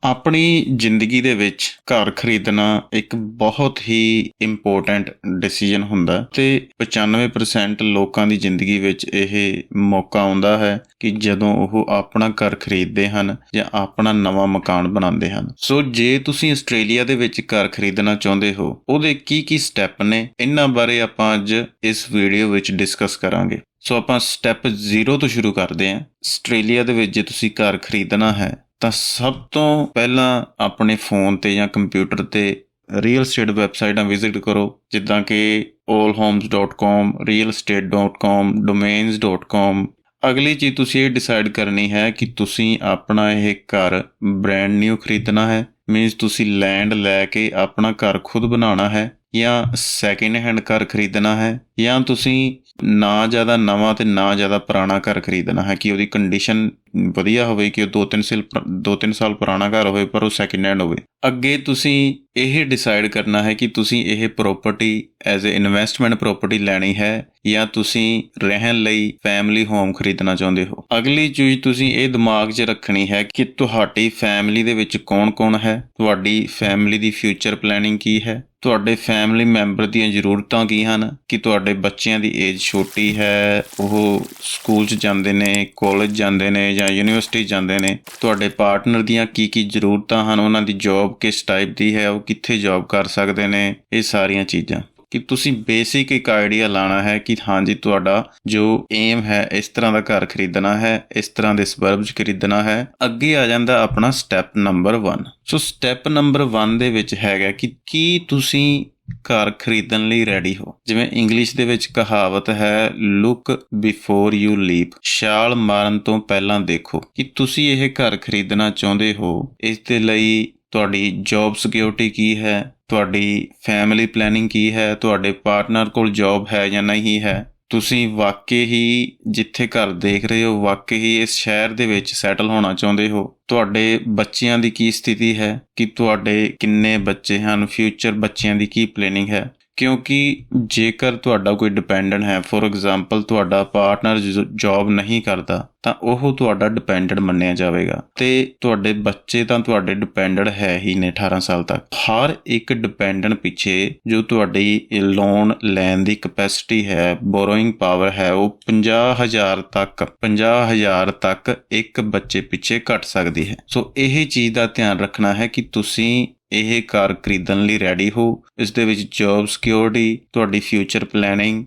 ਆਪਣੀ ਜ਼ਿੰਦਗੀ ਦੇ ਵਿੱਚ ਘਰ ਖਰੀਦਣਾ ਇੱਕ ਬਹੁਤ ਹੀ ਇੰਪੋਰਟੈਂਟ ਡਿਸੀਜਨ ਹੁੰਦਾ ਤੇ 95% ਲੋਕਾਂ ਦੀ ਜ਼ਿੰਦਗੀ ਵਿੱਚ ਇਹ ਮੌਕਾ ਆਉਂਦਾ ਹੈ ਕਿ ਜਦੋਂ ਉਹ ਆਪਣਾ ਘਰ ਖਰੀਦਦੇ ਹਨ ਜਾਂ ਆਪਣਾ ਨਵਾਂ ਮਕਾਨ ਬਣਾਉਂਦੇ ਹਨ। ਸੋ ਜੇ ਤੁਸੀਂ ਆਸਟ੍ਰੇਲੀਆ ਦੇ ਵਿੱਚ ਘਰ ਖਰੀਦਣਾ ਚਾਹੁੰਦੇ ਹੋ, ਉਹਦੇ ਕੀ ਸਟੈਪ ਨੇ, ਇਹਨਾਂ ਬਾਰੇ ਆਪਾਂ ਅੱਜ ਇਸ ਵੀਡੀਓ ਵਿੱਚ ਡਿਸਕਸ ਕਰਾਂਗੇ। ਸੋ ਆਪਾਂ ਸਟੈਪ 0 ਤੋਂ ਸ਼ੁਰੂ ਕਰਦੇ ਹਾਂ। ਆਸਟ੍ਰੇਲੀਆ ਦੇ ਵਿੱਚ ਜੇ ਤੁਸੀਂ ਘਰ ਖਰੀਦਣਾ ਹੈ ਤਾਂ ਸਭ ਤੋਂ ਪਹਿਲਾਂ ਆਪਣੇ ਫੋਨ ਤੇ ਜਾਂ ਕੰਪਿਊਟਰ ਤੇ ਰੀਅਲ ਸਟੇਟ ਵੈਬਸਾਈਟਾਂ ਵਿਜ਼ਿਟ ਕਰੋ, ਜਿੱਦਾਂ ਕਿ allhomes.com, realestate.com, domains.com। ਅਗਲੀ ਚੀਜ਼ ਤੁਸੀਂ ਇਹ ਡਿਸਾਈਡ ਕਰਨੀ ਹੈ ਕਿ ਤੁਸੀਂ ਆਪਣਾ ਇਹ ਘਰ ਬ੍ਰੈਂਡ ਨਿਊ ਖਰੀਦਣਾ ਹੈ, ਮੀਨਸ ਤੁਸੀਂ ਲੈਂਡ ਲੈ ਕੇ ਆਪਣਾ ਘਰ ਖੁਦ ਬਣਾਉਣਾ ਹੈ, ਜਾਂ ਸੈਕਿੰਡ ਹੈਂਡ ਘਰ ਖਰੀਦਣਾ ਹੈ, ਜਾਂ ਤੁਸੀਂ ਨਾ ਜ਼ਿਆਦਾ ਨਵਾਂ ਤੇ ਨਾ ਜ਼ਿਆਦਾ ਪੁਰਾਣਾ ਘਰ ਖਰੀਦਣਾ ਹੈ ਕਿ ਉਹਦੀ ਕੰਡੀਸ਼ਨ ਵਧੀਆ ਹੋਵੇ, ਕਿ ਉਹ 2-3 ਸਾਲ ਪੁਰਾਣਾ ਘਰ ਹੋਵੇ ਪਰ ਉਹ ਸੈਕਿੰਡ ਹੈਂਡ ਹੋਵੇ। ਅੱਗੇ ਤੁਸੀਂ ਇਹ ਡਿਸਾਈਡ ਕਰਨਾ ਹੈ ਕਿ ਤੁਸੀਂ ਇਹ property as a investment property ਲੈਣੀ ਹੈ ਜਾਂ ਤੁਸੀਂ ਰਹਿਣ ਲਈ ਫੈਮਿਲੀ ਹੋਮ ਖਰੀਦਣਾ ਚਾਹੁੰਦੇ ਹੋ। ਅਗਲੀ ਚੀਜ਼ ਤੁਸੀਂ ਇਹ ਦਿਮਾਗ 'ਚ ਰੱਖਣੀ ਹੈ ਕਿ ਤੁਹਾਡੀ ਫੈਮਿਲੀ ਦੇ ਵਿੱਚ ਕੌਣ ਹੈ, ਤੁਹਾਡੀ ਫੈਮਿਲੀ ਦੀ ਫਿਊਚਰ ਪਲੈਨਿੰਗ ਕੀ ਹੈ, ਤੁਹਾਡੇ ਫੈਮਿਲੀ ਮੈਂਬਰ ਦੀਆਂ ਜ਼ਰੂਰਤਾਂ ਕੀ ਹਨ, ਕਿ ਤੁਹਾਡੇ ਬੱਚਿਆਂ ਦੀ ਏਜ ਛੋਟੀ ਹੈ, ਉਹ ਸਕੂਲ 'ਚ ਜਾਂਦੇ ਨੇ, ਕਾਲਜ ਜਾਂਦੇ ਨੇ ਜਾਂ ਯੂਨੀਵਰਸਿਟੀ ਜਾਂਦੇ ਨੇ, ਤੁਹਾਡੇ ਪਾਰਟਨਰ ਦੀਆਂ ਕੀ ਜ਼ਰੂਰਤਾਂ ਹਨ, ਉਹਨਾਂ ਦੀ ਜੌਬ ਕਿਸ ਟਾਈਪ ਦੀ ਹੈ, ਉਹ ਕਿੱਥੇ ਜੌਬ ਕਰ ਸਕਦੇ ਨੇ, ਇਹ ਸਾਰੀਆਂ ਚੀਜ਼ਾਂ ਕਿ ਤੁਸੀਂ ਬੇਸਿਕ ਇੱਕ ਆਈਡੀਆ ਲਾਣਾ ਹੈ ਕਿ ਹਾਂਜੀ ਤੁਹਾਡਾ ਜੋ ਏਮ ਹੈ ਇਸ ਤਰ੍ਹਾਂ ਦਾ ਘਰ ਖਰੀਦਣਾ ਹੈ, ਇਸ ਤਰ੍ਹਾਂ ਦੇ ਸਬਰਬਸ ਖਰੀਦਣਾ ਹੈ। ਅੱਗੇ ਆ ਜਾਂਦਾ ਆਪਣਾ ਸਟੈਪ ਨੰਬਰ 1। ਸੋ ਸਟੈਪ ਨੰਬਰ 1 ਦੇ ਵਿੱਚ ਹੈਗਾ ਕਿ ਕੀ ਤੁਸੀਂ ਘਰ ਖਰੀਦਣ ਲਈ ਰੈਡੀ ਹੋ। ਜਿਵੇਂ ਇੰਗਲਿਸ਼ ਦੇ ਵਿੱਚ ਕਹਾਵਤ ਹੈ, ਲੁੱਕ ਬਿਫੋਰ ਯੂ ਲੀਪ, ਛਾਲ ਮਾਰਨ ਤੋਂ ਪਹਿਲਾਂ ਦੇਖੋ। ਕਿ ਤੁਸੀਂ ਇਹ ਘਰ ਖਰੀਦਣਾ ਚਾਹੁੰਦੇ ਹੋ, ਇਸ ਦੇ ਲਈ ਤੁਹਾਡੀ ਜੌਬ ਸਿਕਿਉਰਿਟੀ ਕੀ ਹੈ, ਤੁਹਾਡੀ ਫੈਮਿਲੀ ਪਲੈਨਿੰਗ ਕੀ ਹੈ, ਤੁਹਾਡੇ ਪਾਰਟਨਰ ਕੋਲ ਜੌਬ ਹੈ ਜਾਂ ਨਹੀਂ ਹੈ, ਤੁਸੀਂ ਵਾਕਈ ਹੀ ਜਿੱਥੇ ਘਰ ਦੇਖ ਰਹੇ ਹੋ ਵਾਕਈ ਹੀ ਇਸ ਸ਼ਹਿਰ ਦੇ ਵਿੱਚ ਸੈਟਲ ਹੋਣਾ ਚਾਹੁੰਦੇ ਹੋ, ਤੁਹਾਡੇ ਬੱਚਿਆਂ ਦੀ ਕੀ ਸਥਿਤੀ ਹੈ, ਕਿ ਤੁਹਾਡੇ ਕਿੰਨੇ ਬੱਚੇ ਹਨ, ਫਿਊਚਰ ਬੱਚਿਆਂ ਦੀ ਕੀ ਪਲੈਨਿੰਗ ਹੈ। ਕਿਉਂਕਿ ਜੇਕਰ ਤੁਹਾਡਾ ਕੋਈ ਡਿਪੈਂਡੈਂਟ ਹੈ, ਫੋਰ ਐਗਜ਼ਾਮਪਲ ਤੁਹਾਡਾ ਪਾਰਟਨਰ ਜੌਬ ਨਹੀਂ ਕਰਦਾ ਤਾਂ ਉਹ ਤੁਹਾਡਾ ਡਿਪੈਂਡੈਂਟ ਮੰਨਿਆ ਜਾਵੇਗਾ ਤੇ ਤੁਹਾਡੇ ਬੱਚੇ ਤਾਂ ਤੁਹਾਡੇ ਡਿਪੈਂਡੈਂਟ ਹੈ ਹੀ ਨੇ 18 ਸਾਲ ਤੱਕ। ਹਰ ਇੱਕ ਡਿਪੈਂਡੈਂਟ ਪਿੱਛੇ ਜੋ ਤੁਹਾਡੀ ਲੋਨ ਲੈਣ ਦੀ ਕੈਪੈਸਿਟੀ ਹੈ, ਬੋਰੋਇੰਗ ਪਾਵਰ ਹੈ, ਉਹ 50,000 ਤੱਕ ਇੱਕ ਬੱਚੇ ਪਿੱਛੇ ਘਟ ਸਕਦੀ ਹੈ। ਸੋ ਇਹ ਚੀਜ਼ ਦਾ ਧਿਆਨ ਰੱਖਣਾ ਹੈ ਕਿ ਤੁਸੀਂ ਇਹ ਘਰ ਖਰੀਦਣ ਲਈ ਰੈਡੀ ਹੋ। ਇਸ ਦੇ ਵਿੱਚ ਜੌਬ ਸਿਕਿਉਰਿਟੀ, ਤੁਹਾਡੀ ਫਿਊਚਰ ਪਲੈਨਿੰਗ,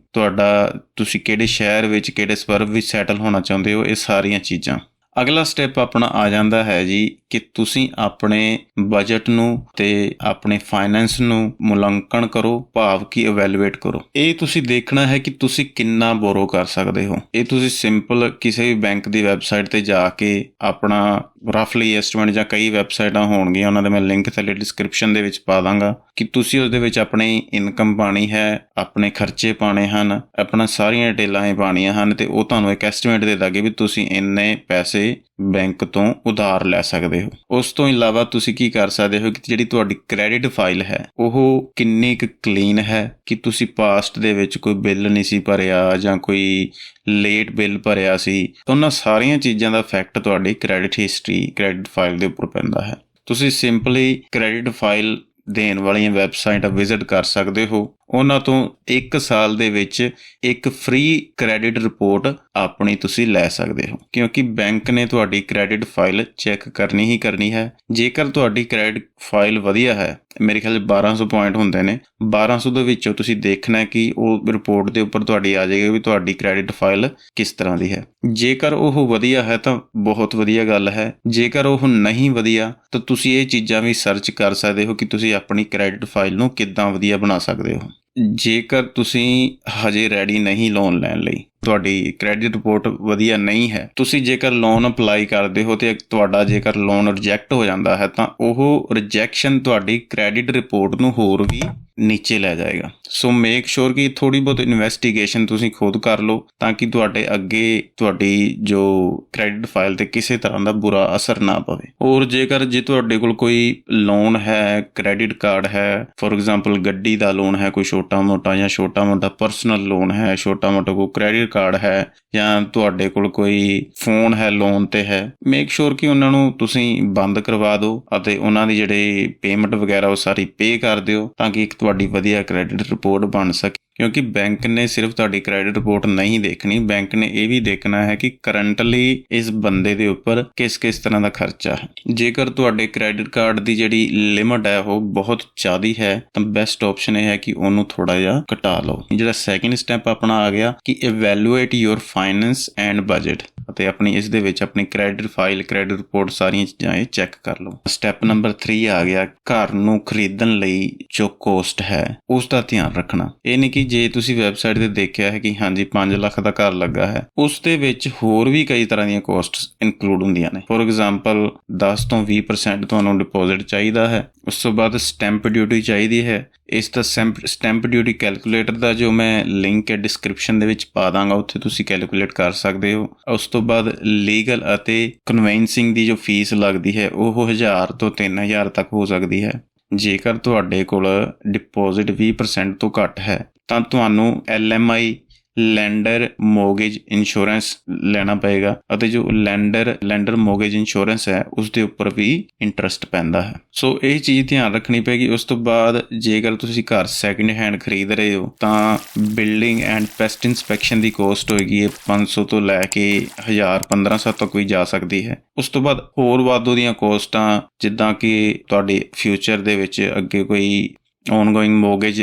ਤੁਸੀਂ ਕਿਹੜੇ ਸ਼ਹਿਰ ਵਿੱਚ, ਕਿਹੜੇ ਸਬਰਬ ਵਿੱਚ ਸੈਟਲ ਹੋਣਾ ਚਾਹੁੰਦੇ ਹੋ, ਇਹ ਸਾਰੀਆਂ ਚੀਜ਼ਾਂ। ਅਗਲਾ ਸਟੈਪ ਆਪਣਾ ਆ ਜਾਂਦਾ ਹੈ ਜੀ ਕਿ ਤੁਸੀਂ ਆਪਣੇ ਬਜਟ ਨੂੰ ਤੇ ਆਪਣੇ ਫਾਈਨੈਂਸ ਨੂੰ ਮੁਲਾਂਕਣ ਕਰੋ, ਭਾਵ ਕਿ ਇਵੈਲੂਏਟ ਕਰੋ। ਇਹ ਤੁਸੀਂ ਦੇਖਣਾ ਹੈ ਕਿ ਤੁਸੀਂ ਕਿੰਨਾ ਬੋਰੋ ਕਰ ਸਕਦੇ ਹੋ। ਇਹ ਤੁਸੀਂ ਸਿੰਪਲ ਕਿਸੇ ਵੀ ਬੈਂਕ ਦੀ ਵੈਬਸਾਈਟ ਤੇ ਜਾ ਕੇ ਆਪਣਾ ਰਫਲੀ ਐਸਟੀਮੇਟ, ਜਾਂ ਕਈ ਵੈਬਸਾਈਟਾਂ ਹੋਣਗੀਆਂ ਉਹਨਾਂ ਦੇ ਮੈਂ ਲਿੰਕ ਥੱਲੇ ਡਿਸਕ੍ਰਿਪਸ਼ਨ ਦੇ ਵਿੱਚ ਪਾ ਦਾਂਗਾ, ਕਿ ਤੁਸੀਂ ਉਸ ਦੇ ਵਿੱਚ ਆਪਣੀ ਇਨਕਮ ਪਾਣੀ ਹੈ, ਆਪਣੇ ਖਰਚੇ ਪਾਣੇ ਹਨ, ਆਪਣਾ ਸਾਰੀਆਂ ਡਿਟੇਲਾਂ ਹੀ ਪਾਣੀਆਂ ਹਨ ਤੇ ਉਹ ਤੁਹਾਨੂੰ ਇੱਕ ਐਸਟੀਮੇਟ ਦੇ ਦਾਂਗੇ ਵੀ ਤੁਸੀਂ ਇੰਨੇ ਪੈਸੇ ਬੈਂਕ ਤੋਂ ਉਧਾਰ ਲੈ ਸਕਦੇ ਹੋ। ਉਸ ਤੋਂ ਇਲਾਵਾ ਤੁਸੀਂ ਕੀ ਕਰ ਸਕਦੇ ਹੋ ਕਿ ਜਿਹੜੀ ਤੁਹਾਡੀ ਕ੍ਰੈਡਿਟ ਫਾਈਲ ਹੈ ਉਹ ਕਿੰਨੀ ਕੁ ਕਲੀਨ ਹੈ, ਕਿ ਤੁਸੀਂ ਪਾਸਟ ਦੇ ਵਿੱਚ ਕੋਈ ਬਿੱਲ ਨਹੀਂ ਸੀ ਭਰਿਆ ਜਾਂ ਕੋਈ ਲੇਟ ਬਿੱਲ ਭਰਿਆ ਸੀ, ਤਾਂ ਉਹਨਾਂ ਸਾਰੀਆਂ ਚੀਜ਼ਾਂ ਦਾ ਇਫੈਕਟ ਤੁਹਾਡੀ ਕ੍ਰੈਡਿਟ ਹਿਸਟਰੀ, ਕ੍ਰੈਡਿਟ ਫਾਈਲ ਦੇ ਉੱਪਰ ਪੈਂਦਾ ਹੈ। ਤੁਸੀਂ ਸਿੰਪਲੀ ਕ੍ਰੈਡਿਟ ਫਾਈਲ ਦੇਣ ਵਾਲੀਆਂ ਵੈਬਸਾਈਟਾਂ ਵਿਜ਼ਿਟ ਕਰ ਸਕਦੇ ਹੋ। ਉਹਨਾਂ ਤੋਂ 1 ਸਾਲ ਦੇ ਵਿੱਚ ਇੱਕ ਫ੍ਰੀ ਕ੍ਰੈਡਿਟ ਰਿਪੋਰਟ ਆਪਣੀ ਤੁਸੀਂ ਲੈ ਸਕਦੇ ਹੋ, ਕਿਉਂਕਿ ਬੈਂਕ ਨੇ ਤੁਹਾਡੀ ਕ੍ਰੈਡਿਟ ਫਾਈਲ ਚੈੱਕ ਕਰਨੀ ਹੀ ਕਰਨੀ ਹੈ। ਜੇਕਰ ਤੁਹਾਡੀ ਕ੍ਰੈਡਿਟ ਫਾਈਲ ਵਧੀਆ ਹੈ, ਮੇਰੇ ਖਿਆਲ 1200 ਪੁਆਇੰਟ ਹੁੰਦੇ ਨੇ, 1200 ਦੇ ਵਿੱਚੋਂ ਤੁਸੀਂ ਦੇਖਣਾ ਕਿ ਉਹ ਰਿਪੋਰਟ ਦੇ ਉੱਪਰ ਤੁਹਾਡੀ ਆ ਜਾਏਗੀ ਵੀ ਤੁਹਾਡੀ ਕ੍ਰੈਡਿਟ ਫਾਈਲ ਕਿਸ ਤਰ੍ਹਾਂ ਦੀ ਹੈ। ਜੇਕਰ ਉਹ ਵਧੀਆ ਹੈ ਤਾਂ ਬਹੁਤ ਵਧੀਆ ਗੱਲ ਹੈ, ਜੇਕਰ ਉਹ ਨਹੀਂ ਵਧੀਆ ਤਾਂ ਤੁਸੀਂ ਇਹ ਚੀਜ਼ਾਂ ਵੀ ਸਰਚ ਕਰ ਸਕਦੇ ਹੋ ਕਿ ਤੁਸੀਂ ਆਪਣੀ ਕ੍ਰੈਡਿਟ ਫਾਈਲ ਨੂੰ ਕਿੱਦਾਂ ਵਧੀਆ ਬਣਾ ਸਕਦੇ ਹੋ। ਜੇਕਰ ਤੁਸੀਂ ਹਜੇ ਰੈਡੀ ਨਹੀਂ ਲੋਨ ਲੈਣ ਲਈ, ਤੁਹਾਡੀ ਕ੍ਰੈਡਿਟ ਰਿਪੋਰਟ ਵਧੀਆ ਨਹੀਂ ਹੈ, ਤੁਸੀਂ ਜੇਕਰ ਲੋਨ ਅਪਲਾਈ ਕਰਦੇ ਹੋ ਤੇ ਤੁਹਾਡਾ ਜੇਕਰ ਲੋਨ ਰਿਜੈਕਟ ਹੋ ਜਾਂਦਾ ਹੈ ਤਾਂ ਉਹ ਰਿਜੈਕਸ਼ਨ ਤੁਹਾਡੀ ਕ੍ਰੈਡਿਟ ਰਿਪੋਰਟ ਨੂੰ ਹੋਰ ਵੀ ਨੀਚੇ ਲੈ ਜਾਏਗਾ। ਸੋ ਮੇਕ ਸ਼ੋਰ ਕਿ ਥੋੜ੍ਹੀ ਬਹੁਤ ਇਨਵੈਸਟੀਗੇਸ਼ਨ ਤੁਸੀਂ ਖੁਦ ਕਰ ਲਓ ਤਾਂ ਕਿ ਤੁਹਾਡੇ ਅੱਗੇ ਤੁਹਾਡੀ ਜੋ ਕ੍ਰੈਡਿਟ ਫਾਈਲ ਤੇ ਕਿਸੇ ਤਰ੍ਹਾਂ ਦਾ ਬੁਰਾ ਅਸਰ ਨਾ ਪਵੇ। ਔਰ ਜੇਕਰ ਜੇ ਤੁਹਾਡੇ ਕੋਲ ਕੋਈ ਲੋਨ ਹੈ, ਕ੍ਰੈਡਿਟ ਕਾਰਡ ਹੈ, ਫੋਰ ਐਗਜ਼ਾਮਪਲ ਗੱਡੀ ਦਾ ਲੋਨ ਹੈ, ਕੋਈ ਛੋਟਾ ਮੋਟਾ ਜਾਂ ਛੋਟਾ ਮੋਟਾ ਪਰਸਨਲ ਲੋਨ ਹੈ, ਛੋਟਾ ਮੋਟਾ ਕੋਈ ਕ੍ਰੈਡਿਟ ਕਾਰਡ ਹੈ ਜਾਂ ਤੁਹਾਡੇ ਕੋਲ ਕੋਈ ਫੋਨ ਹੈ ਲੋਨ ਤੇ ਹੈ, ਮੇਕ ਸ਼ੋਰ ਕਿ ਉਹਨਾਂ ਨੂੰ ਤੁਸੀਂ ਬੰਦ ਕਰਵਾ ਦਿਓ ਅਤੇ ਉਹਨਾਂ ਦੀ ਜਿਹੜੇ ਪੇਮੈਂਟ ਵਗੈਰਾ ਉਹ ਸਾਰੀ ਪੇ ਕਰ ਦਿਓ, ਤਾਂ ਕਿ ਇੱਕ ਤੁਹਾਡੀ ਵਧੀਆ ਕ੍ਰੈਡਿਟ ਰਿਪੋਰਟ ਬਣ ਸਕੇ। ਕਿਉਂਕਿ ਬੈਂਕ ਨੇ ਸਿਰਫ ਤੁਹਾਡੀ ਕ੍ਰੈਡਿਟ ਰਿਪੋਰਟ ਨਹੀਂ ਦੇਖਣੀ, ਬੈਂਕ ਨੇ ਇਹ ਵੀ ਦੇਖਣਾ ਹੈ ਕਿ ਕਰੰਟਲੀ ਇਸ ਬੰਦੇ ਦੇ ਉੱਪਰ ਕਿਸ ਤਰ੍ਹਾਂ ਦਾ ਖਰਚਾ ਹੈ। ਜੇਕਰ ਤੁਹਾਡੇ ਕ੍ਰੈਡਿਟ ਕਾਰਡ ਦੀ ਜਿਹੜੀ ਲਿਮਟ ਹੈ ਉਹ ਬਹੁਤ ਜ਼ਿਆਦਾ ਹੈ ਤਾਂ ਬੈਸਟ ਆਪਸ਼ਨ ਇਹ ਹੈ ਕਿ ਉਹਨੂੰ ਥੋੜਾ ਜਿਹਾ ਘਟਾ ਲਓ। ਜਿਹੜਾ ਸੈਕਿੰਡ ਸਟੈਪ ਆਪਣਾ ਆ ਗਿਆ ਕਿ evaluate your finance and budget, ਅਤੇ ਆਪਣੀ ਇਸ ਦੇ ਵਿੱਚ ਆਪਣੀ ਕ੍ਰੈਡਿਟ ਫਾਈਲ, ਕ੍ਰੈਡਿਟ ਰਿਪੋਰਟ ਸਾਰੀਆਂ ਚੀਜ਼ਾਂ ਇਹ ਚੈੱਕ ਕਰ ਲਓ। ਸਟੈਪ ਨੰਬਰ 3 ਆ ਗਿਆ ਘਰ ਨੂੰ ਖਰੀਦਣ ਲਈ ਜੋ ਕੋਸਟ ਹੈ ਉਸ ਦਾ ਧਿਆਨ ਰੱਖਣਾ। ਇਹ ਨਹੀਂ ਕਿ ਜੇ ਤੁਸੀਂ ਵੈਬਸਾਈਟ ਤੇ ਦੇਖਿਆ ਹੈ ਕਿ ਹਾਂਜੀ 5 ਲੱਖ ਦਾ ਘਰ ਲੱਗਾ ਹੈ, ਉਸ ਦੇ ਵਿੱਚ ਹੋਰ ਵੀ ਕਈ ਤਰ੍ਹਾਂ ਦੀਆਂ ਕੋਸਟਸ ਇਨਕਲੂਡ ਹੁੰਦੀਆਂ ਨੇ। ਫੋਰ ਐਗਜ਼ਾਮਪਲ 10 ਤੋਂ 20% ਤੁਹਾਨੂੰ ਡਿਪੋਜ਼ਿਟ ਚਾਹੀਦਾ ਹੈ, ਉਸ ਤੋਂ ਬਾਅਦ ਸਟੈਂਪ ਡਿਊਟੀ ਚਾਹੀਦੀ ਹੈ। ਇਸ ਦਾ ਸਟੈਂਪ ਡਿਊਟੀ ਕੈਲਕੂਲੇਟਰ ਦਾ ਜੋ ਮੈਂ ਲਿੰਕ ਹੈ ਡਿਸਕ੍ਰਿਪਸ਼ਨ ਦੇ ਵਿੱਚ ਪਾ ਦਾਂਗਾ, ਉੱਥੇ ਤੁਸੀਂ ਕੈਲਕੂਲੇਟ ਕਰ ਸਕਦੇ ਹੋ। ਉਸ ਤੋਂ ਬਾਅਦ ਲੀਗਲ ਅਤੇ ਕਨਵੈਂਸਿੰਗ ਦੀ ਜੋ ਫੀਸ ਲੱਗਦੀ ਹੈ ਉਹ 1000 ਤੋਂ 3000 ਤੱਕ ਹੋ ਸਕਦੀ ਹੈ। ਜੇਕਰ ਤੁਹਾਡੇ ਕੋਲ ਡਿਪੋਜ਼ਿਟ 20% ਤੋਂ ਘੱਟ ਹੈ ਤਾਂ ਤੁਹਾਨੂੰ LMI ਲੈਂਡਰ ਮੋਰਗੇਜ ਇੰਸ਼ੋਰੈਂਸ ਲੈਣਾ ਪਏਗਾ, ਅਤੇ ਜੋ ਲੈਂਡਰ ਮੋਰਗੇਜ ਇੰਸ਼ੋਰੈਂਸ ਹੈ ਉਸ ਦੇ ਉੱਪਰ ਵੀ ਇੰਟਰਸਟ ਪੈਂਦਾ ਹੈ। ਸੋ ਇਹ ਚੀਜ਼ ਧਿਆਨ ਰੱਖਣੀ ਪਏਗੀ। ਉਸ ਤੋਂ ਬਾਅਦ ਜੇਕਰ ਤੁਸੀਂ ਘਰ ਸੈਕਿੰਡ ਹੈਂਡ ਖਰੀਦ ਰਹੇ ਹੋ ਤਾਂ building and pest inspection the cost ਹੋਏਗੀ 500 ਤੋਂ ਲੈ ਕੇ 1000-1500 ਤੱਕ ਵੀ ਜਾ ਸਕਦੀ ਹੈ। ਉਸ ਤੋਂ ਬਾਅਦ ਹੋਰ ਵਾਧੂ ਦੀਆਂ ਕੋਸਟਾਂ, ਜਿੱਦਾਂ ਕਿ ਤੁਹਾਡੇ ਫਿਊਚਰ ਦੇ ਵਿੱਚ ਅੱਗੇ ਕੋਈ ਔਨਗੋਇੰਗ ਮੋਰਗੇਜ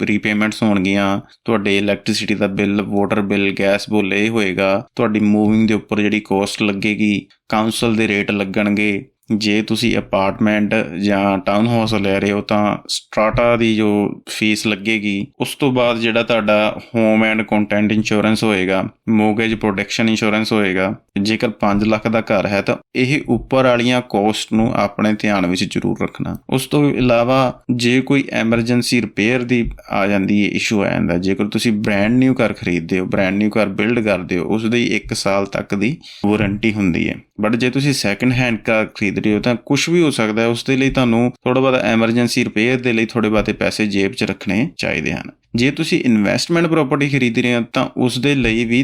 ਰੀਪੇਮੈਂਟਸ ਹੋਣਗੀਆਂ, ਤੁਹਾਡੇ ਇਲੈਕਟ੍ਰਿਸਿਟੀ ਦਾ bill, water bill, gas bill ਇਹ ਹੋਏਗਾ, ਤੁਹਾਡੀ ਮੂਵਿੰਗ ਦੇ ਉੱਪਰ ਜਿਹੜੀ ਕੋਸਟ ਲੱਗੇਗੀ, ਕਾਉਂਸਲ ਦੇ ਰੇਟ ਲੱਗਣਗੇ। ਜੇ ਤੁਸੀਂ ਅਪਾਰਟਮੈਂਟ ਜਾਂ ਟਾਊਨ ਹਾਊਸ ਲੈ ਰਹੇ ਹੋ ਤਾਂ ਸਟਰਾਟਾ ਦੀ ਜੋ ਫੀਸ ਲੱਗੇਗੀ। ਉਸ ਤੋਂ ਬਾਅਦ ਜਿਹੜਾ ਤੁਹਾਡਾ ਹੋਮ ਐਂਡ ਕੰਟੈਂਟ ਇੰਸ਼ੋਰੈਂਸ ਹੋਏਗਾ, ਮੋਰਗੇਜ ਪ੍ਰੋਟੈਕਸ਼ਨ ਇੰਸ਼ੋਰੈਂਸ ਹੋਏਗਾ। ਜੇਕਰ 5 ਲੱਖ ਦਾ ਘਰ ਹੈ ਤਾਂ ਇਹ ਉੱਪਰ ਵਾਲੀਆਂ ਕੋਸਟ ਨੂੰ ਆਪਣੇ ਧਿਆਨ ਵਿੱਚ ਜ਼ਰੂਰ ਰੱਖਣਾ। ਉਸ ਤੋਂ ਇਲਾਵਾ ਜੇ ਕੋਈ ਐਮਰਜੈਂਸੀ ਰਿਪੇਅਰ ਦੀ ਆ ਜਾਂਦੀ ਹੈ, ਇਸ਼ੂ ਆ ਜਾਂਦਾ, ਜੇਕਰ ਤੁਸੀਂ ਬ੍ਰੈਂਡ ਨਿਊ ਘਰ ਖਰੀਦਦੇ ਹੋ, ਬ੍ਰੈਂਡ ਨਿਊ ਘਰ ਬਿਲਡ ਕਰਦੇ ਹੋ, ਉਸ ਦੀ 1 ਸਾਲ ਤੱਕ ਦੀ ਵਾਰੰਟੀ ਹੁੰਦੀ ਹੈ। ਬਟ ਜੇ ਤੁਸੀਂ ਸੈਕਿੰਡ ਹੈਂਡ ਘਰ ਖਰੀਦ ਰਹੇ ਹੋ ਤਾਂ ਕੁਝ ਵੀ ਹੋ ਸਕਦਾ ਹੈ, ਉਸ ਦੇ ਲਈ ਤੁਹਾਨੂੰ ਥੋੜਾ ਬਹੁਤਾ ਐਮਰਜੈਂਸੀ ਰਿਪੇਅਰ ਦੇ ਲਈ ਥੋੜੇ ਬਹੁਤੇ ਪੈਸੇ ਜੇਬ 'ਚ ਰੱਖਣੇ ਚਾਹੀਦੇ ਹਨ। ਜੇ ਤੁਸੀਂ ਇਨਵੈਸਟਮੈਂਟ ਪ੍ਰਾਪਰਟੀ ਖਰੀਦ ਰਹੇ ਹੋ ਤਾਂ ਉਸ ਦੇ ਲਈ ਵੀ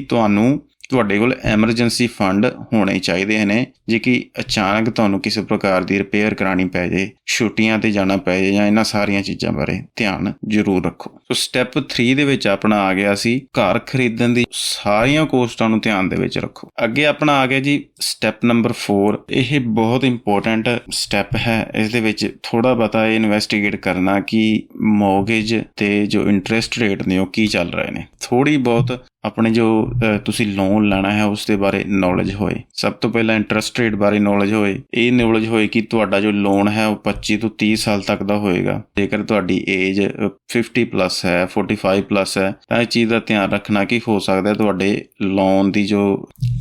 ਤੁਹਾਡੇ ਕੋਲ ਐਮਰਜੈਂਸੀ ਫੰਡ ਹੋਣੇ ਚਾਹੀਦੇ ਨੇ, ਜੇ ਕਿ ਅਚਾਨਕ ਤੁਹਾਨੂੰ ਕਿਸੇ ਪ੍ਰਕਾਰ ਦੀ ਰਿਪੇਅਰ ਕਰਾਉਣੀ ਪੈ ਜੇ, ਛੁੱਟੀਆਂ ਤੇ ਜਾਣਾ ਪੈ ਜੇ, ਜਾਂ ਇਹਨਾਂ ਸਾਰੀਆਂ ਚੀਜ਼ਾਂ ਬਾਰੇ ਧਿਆਨ ਜ਼ਰੂਰ ਰੱਖੋ। ਸੋ ਸਟੈਪ 3 ਦੇ ਵਿੱਚ ਆਪਣਾ ਆ ਗਿਆ ਸੀ ਘਰ ਖਰੀਦਣ ਦੀ ਸਾਰੀਆਂ ਕੋਸਟਾਂ ਨੂੰ ਧਿਆਨ ਦੇ ਵਿੱਚ ਰੱਖੋ। ਅੱਗੇ ਆਪਣਾ ਆ ਗਿਆ ਜੀ ਸਟੈਪ ਨੰਬਰ 4। ਇਹ ਬਹੁਤ ਇੰਪੋਰਟੈਂਟ ਸਟੈਪ ਹੈ। ਇਸ ਦੇ ਵਿੱਚ ਥੋੜਾ ਬਹੁਤਾ ਇਹ ਇਨਵੈਸਟੀਗੇਟ ਕਰਨਾ ਕਿ ਮੌਰਗੇਜ ਤੇ ਜੋ ਇੰਟਰਸਟ ਰੇਟ ਨੇ ਉਹ ਕੀ ਚੱਲ ਰਹੇ ਨੇ। ਥੋੜੀ ਬਹੁਤ ਆਪਣੇ ਜੋ ਤੁਸੀਂ ਲੋਨ ਲੈਣਾ ਹੈ ਉਸ ਦੇ ਬਾਰੇ ਨੌਲੇਜ ਹੋਏ। ਸਭ ਤੋਂ ਪਹਿਲਾਂ ਇੰਟਰਸਟ ਰੇਟ ਬਾਰੇ ਨੌਲੇਜ ਹੋਏ। ਇਹ ਨੌਲੇਜ ਹੋਏ ਕਿ ਤੁਹਾਡਾ ਜੋ ਲੋਨ ਹੈ ਉਹ 25 ਤੋਂ 30 ਸਾਲ ਤੱਕ ਦਾ ਹੋਏਗਾ। ਜੇਕਰ ਤੁਹਾਡੀ ਏਜ 50+ ਹੈ, 45+ ਹੈ ਤਾਂ ਇਹ ਚੀਜ਼ ਦਾ ਧਿਆਨ ਰੱਖਣਾ ਕਿ ਹੋ ਸਕਦਾ ਤੁਹਾਡੇ ਲੋਨ ਦੀ ਜੋ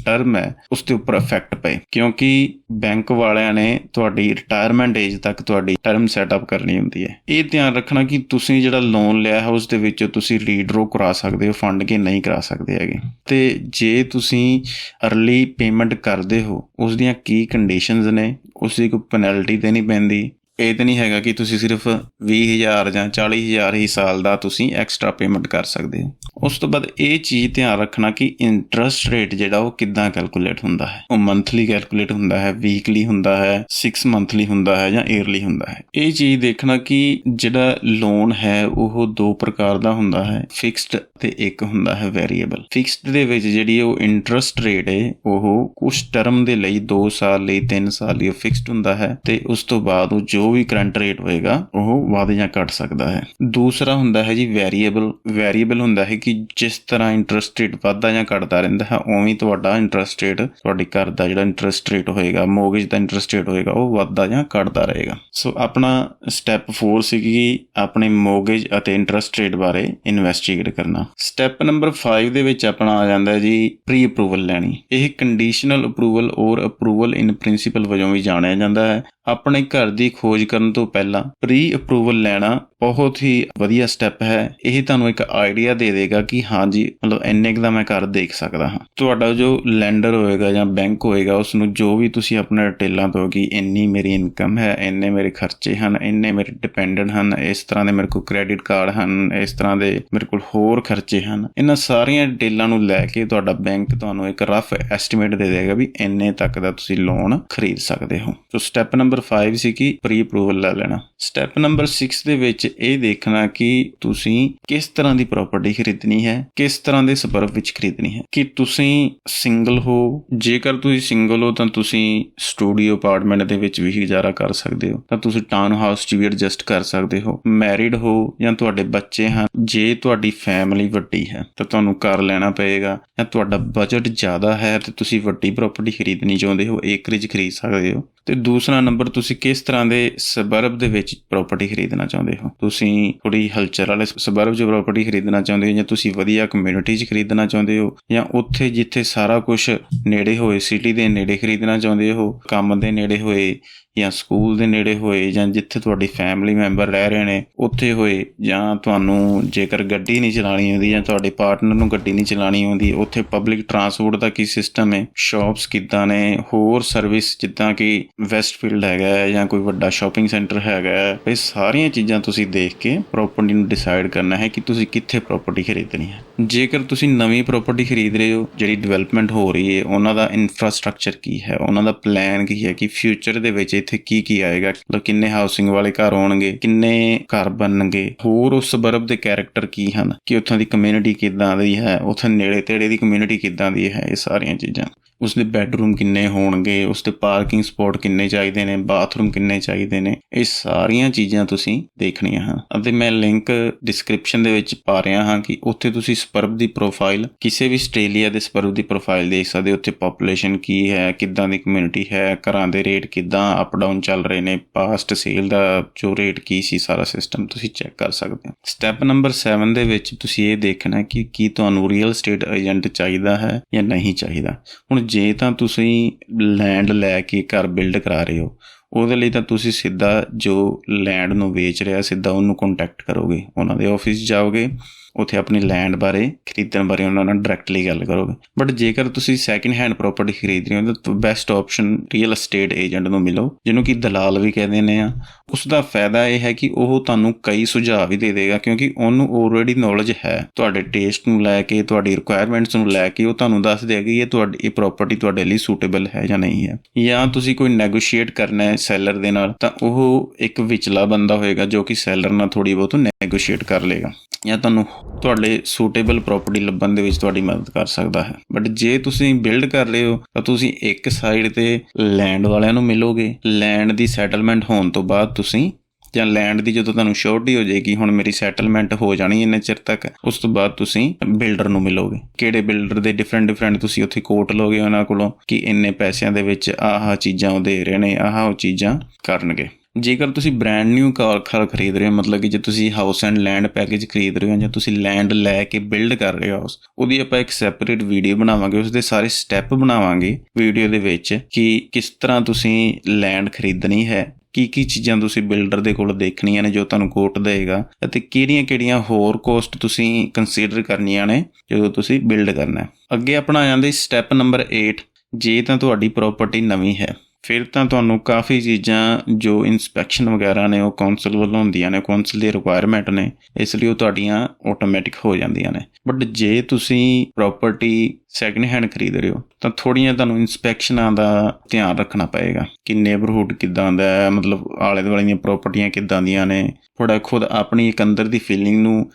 ਟਰਮ ਹੈ ਉਸ ਦੇ ਉੱਪਰ ਇਫੈਕਟ ਪਏ, ਕਿਉਂਕਿ ਬੈਂਕ ਵਾਲਿਆਂ ਨੇ ਤੁਹਾਡੀ ਰਿਟਾਇਰਮੈਂਟ ਏਜ ਤੱਕ ਤੁਹਾਡੀ ਟਰਮ ਸੈਟਅਪ ਕਰਨੀ ਹੁੰਦੀ ਹੈ। ਇਹ ਧਿਆਨ ਰੱਖਣਾ ਕਿ ਤੁਸੀਂ ਜਿਹੜਾ ਲੋਨ ਲਿਆ ਹੈ ਉਸ ਦੇ ਵਿੱਚ ਤੁਸੀਂ ਰੀਡਰੋ ਕਰਾ ਸਕਦੇ ਹੋ ਫੰਡ ਕਿ ਨਹੀਂ ਕਰਾ ਸਕਦੇ ਹੈਗੇ, ਤੇ ਜੇ ਤੁਸੀਂ ਅਰਲੀ ਪੇਮੈਂਟ ਕਰਦੇ ਹੋ ਉਸ ਦੀਆਂ ਕੀ ਕੰਡੀਸ਼ਨਸ ਨੇ, ਉਸ ਦੀ ਕੋਈ ਪੈਨਲਟੀ ਤੇ ਨਹੀਂ ਪੈਂਦੀ। ਇਹ ਤਾਂ ਨਹੀਂ ਹੈਗਾ ਕਿ ਤੁਸੀਂ ਸਿਰਫ 20,000 ਜਾਂ 40,000 ਹੀ ਸਾਲ ਦਾ ਤੁਸੀਂ ਐਕਸਟਰਾ ਪੇਮੈਂਟ ਕਰ ਸਕਦੇ ਹੋ। ਉਸ ਤੋਂ ਬਾਅਦ ਇਹ ਚੀਜ਼ ਧਿਆਨ ਰੱਖਣਾ ਕਿ ਇੰਟਰਸਟ ਰੇਟ ਜਿਹੜਾ ਉਹ ਕਿੱਦਾਂ ਕੈਲਕੂਲੇਟ ਹੁੰਦਾ ਹੈ। ਉਹ ਮੰਥਲੀ ਕੈਲਕੂਲੇਟ ਹੁੰਦਾ ਹੈ, ਵੀਕਲੀ ਹੁੰਦਾ ਹੈ, 6 ਮੰਥਲੀ ਹੁੰਦਾ ਹੈ ਜਾਂ ਈਅਰਲੀ ਹੁੰਦਾ ਹੈ। ਇਹ ਚੀਜ਼ ਦੇਖਣਾ ਕਿ ਜਿਹੜਾ ਲੋਨ ਹੈ ਉਹ 2 ਪ੍ਰਕਾਰ ਦਾ ਹੁੰਦਾ ਹੈ, ਫਿਕਸਡ ਤੇ ਇੱਕ ਹੁੰਦਾ ਹੈ ਵੇਰੀਏਬਲ। ਫਿਕਸਡ ਦੇ ਵਿੱਚ ਜਿਹੜੀ ਉਹ ਇੰਟਰਸਟ ਰੇਟ ਹੈ ਉਹ ਕੁਝ ਟਰਮ ਦੇ ਲਈ 2 ਸਾਲ ਲਈ, 3 ਸਾਲ ਲਈ ਫਿਕਸਡ ਹੁੰਦਾ ਹੈ, ਤੇ ਉਸ ਤੋਂ ਬਾਅਦ ਉਹ ਜੋ ਵੀ ਕਰੰਟ ਰੇਟ ਹੋਏਗਾ ਉਹ ਵੱਧ ਜਾਂ ਘਟ ਸਕਦਾ ਹੈ। ਦੂਸਰਾ ਹੁੰਦਾ ਹੈ ਜੀ ਵੇਰੀਏਬਲ। ਵੇਰੀਏਬਲ ਹੁੰਦਾ ਹੈ ਕਿ ਜਿਸ ਤਰ੍ਹਾਂ ਇੰਟਰਸਟ ਰੇਟ ਵੱਧਦਾ ਜਾਂ ਘਟਦਾ ਰਹਿੰਦਾ ਹੈ ਉਵੇਂ ਤੁਹਾਡਾ ਇੰਟਰਸਟ ਰੇਟ, ਤੁਹਾਡੇ ਘਰ ਦਾ ਜਿਹੜਾ ਇੰਟਰਸਟ ਰੇਟ ਹੋਏਗਾ, ਮੋਰਗੇਜ ਦਾ ਇੰਟਰਸਟ ਰੇਟ ਹੋਏਗਾ ਉਹ ਵੱਧਦਾ ਜਾਂ ਘਟਦਾ ਰਹੇਗਾ। ਸੋ ਆਪਣਾ ਸਟੈਪ 4 ਸੀ ਕਿ ਆਪਣੇ ਮੋਰਗੇਜ ਅਤੇ ਇੰਟਰਸਟ ਰੇਟ ਬਾਰੇ ਇਨਵੈਸਟੀਗੇਟ ਕਰਨਾ। ਸਟੈਪ ਨੰਬਰ 5 ਦੇ ਵਿੱਚ ਆਪਣਾ ਆ ਜਾਂਦਾ ਜੀ ਪ੍ਰੀ ਅਪਰੂਵਲ ਲੈਣੀ। ਇਹ ਕੰਡੀਸ਼ਨਲ ਅਪਰੂਵਲ ਔਰ ਅਪਰੂਵਲ ਇਨ ਪ੍ਰਿੰਸੀਪਲ ਵਜੋਂ ਵੀ ਜਾਣਿਆ ਜਾਂਦਾ ਹੈ। ਆਪਣੇ ਘਰ ਦੀ ਖੋਜ ਕਰਨ ਤੋਂ ਪਹਿਲਾਂ ਪ੍ਰੀ ਅਪਰੂਵਲ ਲੈਣਾ ਬਹੁਤ ਹੀ ਵਧੀਆ ਸਟੈਪ ਹੈ। ਇਹ ਤੁਹਾਨੂੰ ਇੱਕ ਆਈਡੀਆ ਦੇ ਦੇਗਾ ਕਿ ਹਾਂਜੀ ਮਤਲਬ ਇੰਨੇ ਕੁ ਦਾ ਮੈਂ ਘਰ ਦੇਖ ਸਕਦਾ ਹਾਂ। ਤੁਹਾਡਾ ਜੋ ਲੈਂਡਰ ਹੋਏਗਾ ਜਾਂ ਬੈਂਕ ਹੋਏਗਾ ਉਸਨੂੰ ਜੋ ਵੀ ਤੁਸੀਂ ਆਪਣੇ ਡਿਟੇਲਾਂ ਦਿਓ ਕਿ ਇੰਨੀ ਮੇਰੀ ਇਨਕਮ ਹੈ, ਇੰਨੇ ਮੇਰੇ ਖਰਚੇ ਹਨ, ਇੰਨੇ ਮੇਰੇ ਡਿਪੈਂਡੈਂਟ ਹਨ, ਇਸ ਤਰ੍ਹਾਂ ਦੇ ਮੇਰੇ ਕੋਲ ਕ੍ਰੈਡਿਟ ਕਾਰਡ ਹਨ, ਇਸ ਤਰ੍ਹਾਂ ਦੇ ਮੇਰੇ ਕੋਲ ਹੋਰ ਖਰਚੇ ਹਨ, ਇਹਨਾਂ ਸਾਰੀਆਂ ਡਿਟੇਲਾਂ ਨੂੰ ਲੈ ਕੇ ਤੁਹਾਡਾ ਬੈਂਕ ਤੁਹਾਨੂੰ ਇੱਕ ਰਫ ਐਸਟੀਮੇਟ ਦੇ ਦੇਗਾ ਵੀ ਇੰਨੇ ਤੱਕ ਦਾ ਤੁਸੀਂ ਲੋਨ ਖਰੀਦ ਸਕਦੇ ਹੋ। ਸੋ ਸਟੈਪ ਨੰਬਰ 5 ਸੀ ਕਿ ਪ੍ਰੀ ਅਪਰੂਵਲ ਲੈ ਲੈਣਾ। ਸਟੈਪ ਨੰਬਰ 6 ਦੇ ਵਿੱਚ ਇਹ ਦੇਖਣਾ ਕਿ ਤੁਸੀਂ ਕਿਸ ਤਰ੍ਹਾਂ ਦੀ ਪ੍ਰਾਪਰਟੀ ਖਰੀਦਣੀ ਹੈ, ਕਿਸ ਤਰ੍ਹਾਂ ਦੇ ਸਬਰਬ ਵਿੱਚ ਖਰੀਦਣੀ ਹੈ। ਕਿ ਤੁਸੀਂ ਸਿੰਗਲ ਹੋ, ਜੇਕਰ ਤੁਸੀਂ ਸਿੰਗਲ ਹੋ ਤਾਂ ਤੁਸੀਂ ਸਟੂਡੀਓ ਅਪਾਰਟਮੈਂਟ ਦੇ ਵਿੱਚ ਵੀ ਗੁਜ਼ਾਰਾ ਕਰ ਸਕਦੇ ਹੋ, ਤਾਂ ਤੁਸੀਂ ਟਾਊਨ ਹਾਊਸ 'ਚ ਵੀ ਐਡਜਸਟ ਕਰ ਸਕਦੇ ਹੋ। ਮੈਰਿਡ ਹੋ ਜਾਂ ਤੁਹਾਡੇ ਬੱਚੇ ਹਨ, ਜੇ ਤੁਹਾਡੀ ਫੈਮਿਲੀ ਵੱਡੀ ਹੈ ਤਾਂ ਤੁਹਾਨੂੰ ਘਰ ਲੈਣਾ ਪਏਗਾ, ਜਾਂ ਤੁਹਾਡਾ ਬਜਟ ਜ਼ਿਆਦਾ ਹੈ ਤੇ ਤੁਸੀਂ ਵੱਡੀ ਪ੍ਰਾਪਰਟੀ ਖਰੀਦਣੀ ਚਾਹੁੰਦੇ ਹੋ, ਏਕਰੇਜ ਖਰੀਦ ਸਕਦੇ ਹੋ। ਤੇ ਦੂਸਰਾ ਨੰਬਰ, ਤੁਸੀਂ ਕਿਸ ਤਰ੍ਹਾਂ ਦੇ ਸਬਰਬ ਦੇ ਵਿੱਚ ਪ੍ਰਾਪਰਟੀ ਖਰੀਦਣਾ ਚਾਹੁੰਦੇ ਹੋ। ਤੁਸੀਂ ਥੋੜੀ ਹਲਚਲ ਵਾਲੇ ਸਬਰਬ 'ਚ ਪ੍ਰਾਪਰਟੀ ਖਰੀਦਣਾ ਚਾਹੁੰਦੇ ਹੋ, ਜਾਂ ਤੁਸੀਂ ਵਧੀਆ ਕਮਿਊਨਿਟੀ 'ਚ ਖਰੀਦਣਾ ਚਾਹੁੰਦੇ ਹੋ, ਜਾਂ ਉੱਥੇ ਜਿੱਥੇ ਸਾਰਾ ਕੁਝ ਨੇੜੇ ਹੋਏ, ਸਿਟੀ ਦੇ ਨੇੜੇ ਖਰੀਦਣਾ ਚਾਹੁੰਦੇ ਹੋ, ਕੰਮ ਦੇ ਨੇੜੇ ਹੋਏ ਜਾਂ ਸਕੂਲ ਦੇ ਨੇੜੇ ਹੋਏ, ਜਾਂ ਜਿੱਥੇ ਤੁਹਾਡੀ ਫੈਮਿਲੀ ਮੈਂਬਰ ਰਹਿ ਰਹੇ ਨੇ ਉੱਥੇ ਹੋਏ, ਜਾਂ ਤੁਹਾਨੂੰ ਜੇਕਰ ਗੱਡੀ ਨਹੀਂ ਚਲਾਉਣੀ ਆਉਂਦੀ ਜਾਂ ਤੁਹਾਡੇ ਪਾਰਟਨਰ ਨੂੰ ਗੱਡੀ ਨਹੀਂ ਚਲਾਉਣੀ ਆਉਂਦੀ, ਉੱਥੇ ਪਬਲਿਕ ਟਰਾਂਸਪੋਰਟ ਦਾ ਕੀ ਸਿਸਟਮ ਹੈ, ਸ਼ਾਪਸ ਕਿੱਦਾਂ ਨੇ, ਹੋਰ ਸਰਵਿਸ ਜਿੱਦਾਂ ਕਿ ਵੈਸਟਫੀਲਡ ਹੈਗਾ ਹੈ ਜਾਂ ਕੋਈ ਵੱਡਾ ਸ਼ਾਪਿੰਗ ਸੈਂਟਰ ਹੈਗਾ ਹੈ। ਇਹ ਸਾਰੀਆਂ ਚੀਜ਼ਾਂ ਤੁਸੀਂ ਦੇਖ ਕੇ ਪ੍ਰਾਪਰਟੀ ਨੂੰ ਡਿਸਾਈਡ ਕਰਨਾ ਹੈ ਕਿ ਤੁਸੀਂ ਕਿੱਥੇ ਪ੍ਰਾਪਰਟੀ ਖਰੀਦਣੀ ਹੈ। ਜੇਕਰ ਤੁਸੀਂ ਨਵੀਂ ਪ੍ਰਾਪਰਟੀ ਖਰੀਦ ਰਹੇ ਹੋ, ਜਿਹੜੀ ਡਿਵੈਲਪਮੈਂਟ ਹੋ ਰਹੀ ਹੈ, ਉਹਨਾਂ ਦਾ ਇਨਫਰਾਸਟ੍ਰਕਚਰ ਕੀ ਹੈ, ਉਹਨਾਂ ਦਾ ਪਲਾਨ ਕੀ ਹੈ ਕਿ ਫਿਊਚਰ ਦੇ ਵਿੱਚ ਇੱਥੇ ਕੀ ਆਏਗਾ, ਮਤਲਬ ਕਿੰਨੇ ਹਾਊਸਿੰਗ ਵਾਲੇ ਘਰ ਹੋਣਗੇ, ਕਿੰਨੇ ਘਰ ਬਣਨਗੇ, ਹੋਰ ਉਸ ਸਬਰਬ ਦੇ ਕੈਰੈਕਟਰ ਕੀ ਹਨ, ਕਿ ਉੱਥੋਂ ਦੀ ਕਮਿਊਨਿਟੀ ਕਿੱਦਾਂ ਦੀ ਹੈ, ਉੱਥੇ ਨੇੜੇ ਤੇੜੇ ਦੀ ਕਮਿਊਨਿਟੀ ਕਿੱਦਾਂ ਦੀ ਹੈ, ਇਹ ਸਾਰੀਆਂ ਚੀਜ਼ਾਂ। ਉਸਦੇ ਬੈਡਰੂਮ ਕਿੰਨੇ ਹੋਣਗੇ, ਉਸਦੇ ਪਾਰਕਿੰਗ ਸਪੋਟ ਕਿੰਨੇ ਚਾਹੀਦੇ ਨੇ, ਬਾਥਰੂਮ ਕਿੰਨੇ ਚਾਹੀਦੇ ਨੇ, ਇਹ ਸਾਰੀਆਂ ਚੀਜ਼ਾਂ ਤੁਸੀਂ ਦੇਖਣੀਆਂ ਹਨ। ਅਤੇ ਮੈਂ ਲਿੰਕ ਡਿਸਕ੍ਰਿਪਸ਼ਨ ਦੇ ਵਿੱਚ ਪਾ ਰਿਹਾ ਹਾਂ ਕਿ ਉੱਥੇ ਤੁਸੀਂ ਸਬਰਬ ਦੀ ਪ੍ਰੋਫਾਈਲ, ਕਿਸੇ ਵੀ ਆਸਟ੍ਰੇਲੀਆ ਦੇ ਸਬਰਬ ਦੀ ਪ੍ਰੋਫਾਈਲ ਦੇਖ ਸਕਦੇ ਹੋ। ਉੱਥੇ ਪੋਪੂਲੇਸ਼ਨ ਕੀ ਹੈ, ਕਿੱਦਾਂ ਦੀ ਕਮਿਊਨਿਟੀ ਹੈ, ਘਰਾਂ ਦੇ ਰੇਟ ਕਿੱਦਾਂ ਅਪ ਡਾਊਨ ਚੱਲ ਰਹੇ ਨੇ, ਪਾਸਟ ਸੇਲ ਦਾ ਜੋ ਰੇਟ ਕੀ ਸੀ, ਸਾਰਾ ਸਿਸਟਮ ਤੁਸੀਂ ਚੈੱਕ ਕਰ ਸਕਦੇ ਹੋ। ਸਟੈਪ ਨੰਬਰ 7 ਦੇ ਵਿੱਚ ਤੁਸੀਂ ਇਹ ਦੇਖਣਾ ਕਿ ਕੀ ਤੁਹਾਨੂੰ ਰੀਅਲ estate ਏਜੰਟ ਚਾਹੀਦਾ ਹੈ ਜਾਂ ਨਹੀਂ ਚਾਹੀਦਾ। ਹੁਣ ਜੇ ਤਾਂ ਤੁਸੀਂ ਲੈਂਡ ਲੈ ਕੇ ਘਰ ਬਿਲਡ ਕਰਾ ਰਹੇ ਹੋ, ਉਹਦੇ ਲਈ ਤਾਂ ਤੁਸੀਂ ਸਿੱਧਾ ਜੋ ਲੈਂਡ ਨੂੰ ਵੇਚ ਰਿਹਾ ਸਿੱਧਾ ਉਹਨੂੰ ਕੰਟੈਕਟ ਕਰੋਗੇ, ਉਹਨਾਂ ਦੇ ਆਫਿਸ ਜਾਓਗੇ, ਉੱਥੇ ਆਪਣੀ ਲੈਂਡ ਬਾਰੇ, ਖਰੀਦਣ ਬਾਰੇ ਉਹਨਾਂ ਨਾਲ ਡਾਇਰੈਕਟਲੀ ਗੱਲ ਕਰੋਗੇ। ਬਟ ਜੇਕਰ ਤੁਸੀਂ ਸੈਕਿੰਡ ਹੈਂਡ ਪ੍ਰਾਪਰਟੀ ਖਰੀਦ ਰਹੇ ਹੋ ਤਾਂ best option real estate agent ਨੂੰ ਮਿਲੋ, ਜਿਹਨੂੰ ਕਿ ਦਲਾਲ ਵੀ ਕਹਿ ਦਿੰਦੇ ਆ। ਉਸ ਦਾ ਫਾਇਦਾ ਇਹ ਹੈ ਕਿ ਉਹ ਤੁਹਾਨੂੰ ਕਈ ਸੁਝਾਅ ਵੀ ਦੇ ਦੇਗਾ, ਕਿਉਂਕਿ ਉਹਨੂੰ ਆਲਰੇਡੀ ਨੌਲੇਜ ਹੈ ਤੁਹਾਡੇ ਟੇਸਟ ਨੂੰ ਲੈ ਕੇ, ਤੁਹਾਡੀ ਰਿਕੁਆਇਰਮੈਂਟਸ ਨੂੰ ਲੈ ਕੇ। ਉਹ ਤੁਹਾਨੂੰ ਦੱਸ ਦੇਗਾ ਕਿ ਇਹ ਪ੍ਰਾਪਰਟੀ ਤੁਹਾਡੇ ਲਈ ਸੂਟੇਬਲ ਹੈ ਜਾਂ ਨਹੀਂ ਹੈ। ਜਾਂ ਤੁਸੀਂ ਕੋਈ ਨੈਗੋਸ਼ੀਏਟ ਕਰਨਾ ਹੈ ਸੈਲਰ ਦੇ ਨਾਲ, ਤਾਂ ਉਹ ਇੱਕ ਵਿਚਲਾ ਬੰਦਾ ਹੋਏਗਾ ਜੋ ਕਿ ਸੈਲਰ ਨਾਲ ਥੋੜੀ ਬਹੁਤ ਨੈਗੋਸ਼ੀਏਟ ਕਰ ਲਏਗਾ, ਜਾਂ ਤੁਹਾਨੂੰ ਤੁਹਾਡੇ ਸੂਟੇਬਲ ਪ੍ਰਾਪਰਟੀ ਲੱਭਣ ਦੇ ਵਿੱਚ ਤੁਹਾਡੀ ਮਦਦ ਕਰ ਸਕਦਾ ਹੈ। ਬਟ ਜੇ ਤੁਸੀਂ ਬਿਲਡ ਕਰ ਰਹੇ ਹੋ ਤਾਂ ਤੁਸੀਂ ਇੱਕ ਸਾਈਡ ਤੇ ਲੈਂਡ ਵਾਲਿਆਂ ਨੂੰ ਮਿਲੋਗੇ, ਲੈਂਡ ਦੀ ਸੈਟਲਮੈਂਟ ਹੋਣ ਤੋਂ ਬਾਅਦ ਤੁਸੀਂ, ਜਾਂ ਲੈਂਡ ਦੀ ਜਦੋਂ ਤੁਹਾਨੂੰ ਸ਼ੋਰਟੀ ਹੋ ਜਾਏਗੀ ਹੁਣ ਮੇਰੀ ਸੈਟਲਮੈਂਟ ਹੋ ਜਾਣੀ ਇੰਨੇ ਚਿਰ ਤੱਕ, ਉਸ ਤੋਂ ਬਾਅਦ ਤੁਸੀਂ ਬਿਲਡਰ ਨੂੰ ਮਿਲੋਗੇ। ਕਿਹੜੇ ਬਿਲਡਰ ਦੇ ਡਿਫਰੈਂਟ ਤੁਸੀਂ ਉੱਥੇ ਕੋਟ ਲਓਗੇ ਉਹਨਾਂ ਕੋਲੋਂ ਕਿ ਇੰਨੇ ਪੈਸਿਆਂ ਦੇ ਵਿੱਚ ਆਹ ਚੀਜ਼ਾਂ ਉਹ ਦੇ ਰਹੇ ਨੇ, ਆਹ ਉਹ ਚੀਜ਼ਾਂ ਕਰਨਗੇ। ਜੇਕਰ ਤੁਸੀਂ ਬ੍ਰੈਂਡ ਨਿਊ ਘਰ ਖਰੀਦ ਰਹੇ ਹੋ, ਮਤਲਬ ਕਿ ਜੇ ਤੁਸੀਂ ਹਾਊਸ ਐਂਡ ਲੈਂਡ ਪੈਕੇਜ ਖਰੀਦ ਰਹੇ ਹੋ ਜਾਂ ਤੁਸੀਂ ਲੈਂਡ ਲੈ ਕੇ ਬਿਲਡ ਕਰ ਰਹੇ ਹੋ ਹਾਊਸ, ਉਹਦੀ ਆਪਾਂ ਇੱਕ ਸੈਪਰੇਟ ਵੀਡੀਓ ਬਣਾਵਾਂਗੇ, ਉਸਦੇ ਸਾਰੇ ਸਟੈਪ ਬਣਾਵਾਂਗੇ ਵੀਡੀਓ ਦੇ ਵਿੱਚ ਕਿ ਕਿਸ ਤਰ੍ਹਾਂ ਤੁਸੀਂ ਲੈਂਡ ਖਰੀਦਣੀ ਹੈ, ਕੀ ਚੀਜ਼ਾਂ ਤੁਸੀਂ ਬਿਲਡਰ ਦੇ ਕੋਲ ਦੇਖਣੀਆਂ ਨੇ ਜੋ ਤੁਹਾਨੂੰ ਕੋਟ ਦੇਗਾ, ਅਤੇ ਕਿਹੜੀਆਂ ਹੋਰ ਕੋਸਟ ਤੁਸੀਂ ਕੰਸੀਡਰ ਕਰਨੀਆਂ ਨੇ ਜਦੋਂ ਤੁਸੀਂ ਬਿਲਡ ਕਰਨਾ ਹੈ। ਅੱਗੇ ਆਪਣਾ ਆ ਜਾਂਦਾ ਸਟੈਪ ਨੰਬਰ 8। ਜੇ ਤਾਂ ਤੁਹਾਡੀ ਪ੍ਰਾਪਰਟੀ ਨਵੀਂ ਹੈ, ਫਿਰ ਤਾਂ ਤੁਹਾਨੂੰ ਕਾਫੀ ਚੀਜ਼ਾਂ ਜੋ ਇਨਸਪੈਕਸ਼ਨ ਵਗੈਰਾ ਨੇ ਉਹ ਕੌਂਸਲ ਵੱਲੋਂ ਹੁੰਦੀਆਂ ਨੇ, ਕੌਂਸਲ ਦੀ ਰਿਕੁਆਇਰਮੈਂਟ ਨੇ, ਇਸ ਲਈ ਉਹ ਤੁਹਾਡੀਆਂ ਆਟੋਮੈਟਿਕ ਹੋ ਜਾਂਦੀਆਂ ਨੇ। ਬਟ ਜੇ ਤੁਸੀਂ ਪ੍ਰਾਪਰਟੀ ਸੈਕਿੰਡ ਹੈਂਡ ਖਰੀਦ ਰਹੇ ਹੋ ਤਾਂ ਥੋੜ੍ਹੀਆਂ ਤੁਹਾਨੂੰ ਇਨਸਪੈਕਸ਼ਨਾਂ ਦਾ ਧਿਆਨ ਰੱਖਣਾ ਪਏਗਾ ਕਿ ਨੇਬਰਹੁੱਡ ਕਿੱਦਾਂ ਦਾ ਹੈ, ਮਤਲਬ ਆਲੇ ਦੁਆਲੇ ਦੀਆਂ ਪ੍ਰਾਪਰਟੀਆਂ ਕਿੱਦਾਂ ਦੀਆਂ ਨੇ। ਥੋੜ੍ਹਾ ਖੁਦ ਆਪਣੀ ਇੱਕ ਅੰਦਰ ਦੀ ਫੀਲਿੰਗ ਨੂੰ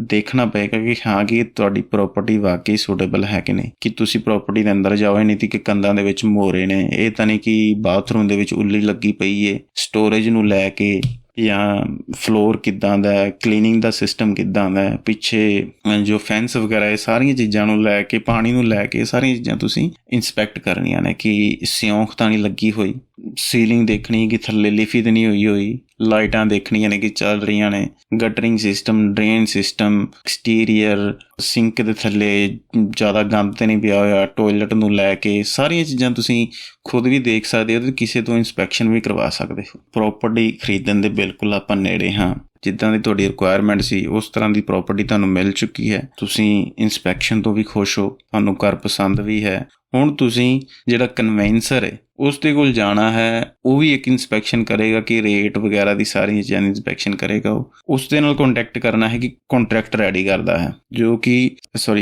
ਦੇਖਣਾ ਪਏਗਾ ਕਿ ਹਾਂ ਕਿ ਤੁਹਾਡੀ ਪ੍ਰਾਪਰਟੀ ਵਾਕਈ ਸੂਟੇਬਲ ਹੈ ਕਿ ਨਹੀਂ, ਕਿ ਤੁਸੀਂ ਪ੍ਰਾਪਰਟੀ ਦੇ ਅੰਦਰ ਜਾਓ ਨਹੀਂ ਕਿ ਕੰਧਾਂ ਦੇ ਵਿੱਚ ਮੋਰੇ ਨੇ, ਇਹ ਤਾਂ ਨਹੀਂ ਕਿ ਬਾਥਰੂਮ ਦੇ ਵਿੱਚ ਉੱਲੀ ਲੱਗੀ ਪਈ ਏ, ਸਟੋਰੇਜ ਨੂੰ ਲੈ ਕੇ, ਜਾਂ ਫਲੋਰ ਕਿੱਦਾਂ ਦਾ ਹੈ, ਕਲੀਨਿੰਗ ਦਾ ਸਿਸਟਮ ਕਿੱਦਾਂ ਦਾ ਹੈ, ਪਿੱਛੇ ਜੋ ਫੈਂਸ ਵਗੈਰਾ, ਇਹ ਸਾਰੀਆਂ ਚੀਜ਼ਾਂ ਨੂੰ ਲੈ ਕੇ, ਪਾਣੀ ਨੂੰ ਲੈ ਕੇ, ਸਾਰੀਆਂ ਚੀਜ਼ਾਂ ਤੁਸੀਂ ਇੰਸਪੈਕਟ ਕਰਨੀਆਂ ਨੇ ਕਿ ਸਿਉਂਖ ਤਾਂ ਨਹੀਂ ਲੱਗੀ ਹੋਈ, ਸੀਲਿੰਗ ਦੇਖਣੀ ਕਿ ਥੱਲੇ ਲਿਫੀ ਤਾਂ ਨਹੀਂ ਹੋਈ, ਲਾਈਟਾਂ ਦੇਖਣੀਆਂ ਨੇ ਕਿ ਚੱਲ ਰਹੀਆਂ ਨੇ, guttering system, drain system, exterior, sink ਦੇ ਥੱਲੇ ਜ਼ਿਆਦਾ ਗੰਦ ਤਾਂ ਨਹੀਂ ਪਿਆ ਹੋਇਆ, ਟੋਇਲਟ ਨੂੰ ਲੈ ਕੇ ਸਾਰੀਆਂ ਚੀਜ਼ਾਂ ਤੁਸੀਂ ਖੁਦ ਵੀ ਦੇਖ ਸਕਦੇ ਹੋ ਅਤੇ ਕਿਸੇ ਤੋਂ ਇੰਸਪੈਕਸ਼ਨ ਵੀ ਕਰਵਾ ਸਕਦੇ ਹੋ। ਪ੍ਰੋਪਰਟੀ ਖਰੀਦਣ ਦੇ ਬਿਲਕੁਲ ਆਪਾਂ ਨੇੜੇ ਹਾਂ, ਜਿੱਦਾਂ ਦੀ ਤੁਹਾਡੀ ਰਿਕੁਆਇਰਮੈਂਟ ਸੀ ਉਸ ਤਰ੍ਹਾਂ ਦੀ ਪ੍ਰੋਪਰਟੀ ਤੁਹਾਨੂੰ ਮਿਲ ਚੁੱਕੀ ਹੈ। ਤੁਸੀਂ ਇਨਸਪੈਕਸ਼ਨ ਤੋਂ ਵੀ ਖੁਸ਼ ਹੋ, ਤੁਹਾਨੂੰ ਘਰ ਪਸੰਦ ਵੀ ਹੈ। ਹੁਣ ਤੁਸੀਂ ਜਿਹੜਾ ਕਨਵੈਂਸਰ ਹੈ ਉਸ ਦੇ ਕੋਲ ਜਾਣਾ ਹੈ, ਉਹ ਵੀ ਇੱਕ ਇਨਸਪੈਕਸ਼ਨ ਕਰੇਗਾ ਕਿ ਰੇਟ ਵਗੈਰਾ ਦੀ ਸਾਰੀ ਚੀਜ਼ਾਂ ਦੀ ਇਨਸਪੈਕਸ਼ਨ ਕਰੇਗਾ। ਉਹ ਉਸ ਦੇ ਨਾਲ ਕੰਟੈਕਟ ਕਰਨਾ ਹੈ ਕਿ ਕੰਟਰੈਕਟ ਰੈਡੀ ਕਰਦਾ ਹੈ, ਜੋ ਕਿ